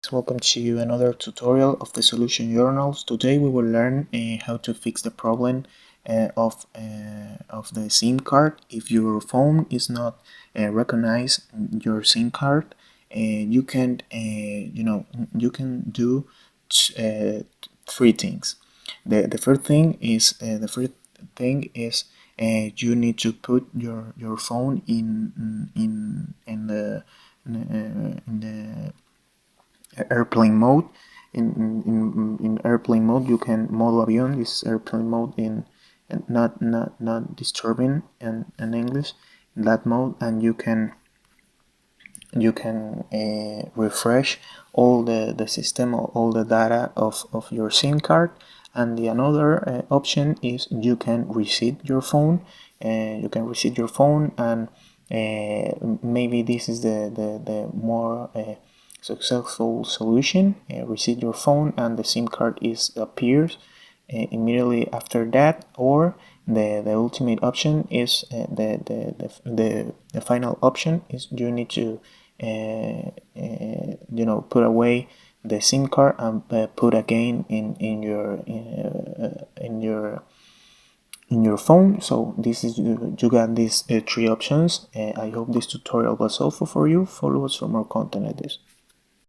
guys, welcome to another tutorial of the Solution Journals. Today we will learn how to fix the problem of the SIM card. If your phone is not recognize your SIM card, you can you can do three things. The first thing is you need to put your phone in the airplane mode. In airplane mode, you can modo avión. This airplane mode in not disturbing in English. In that mode, and you can refresh all the system, all the data of your SIM card. And the another option is you can reset your phone. And maybe this is the more successful solution. Reset your phone and the SIM card is appears immediately after that. Or the ultimate option is the final option is you need to put away the SIM card and put again in your phone. So this is you got these three options. I hope this tutorial was helpful for you. Follow us for more content like this.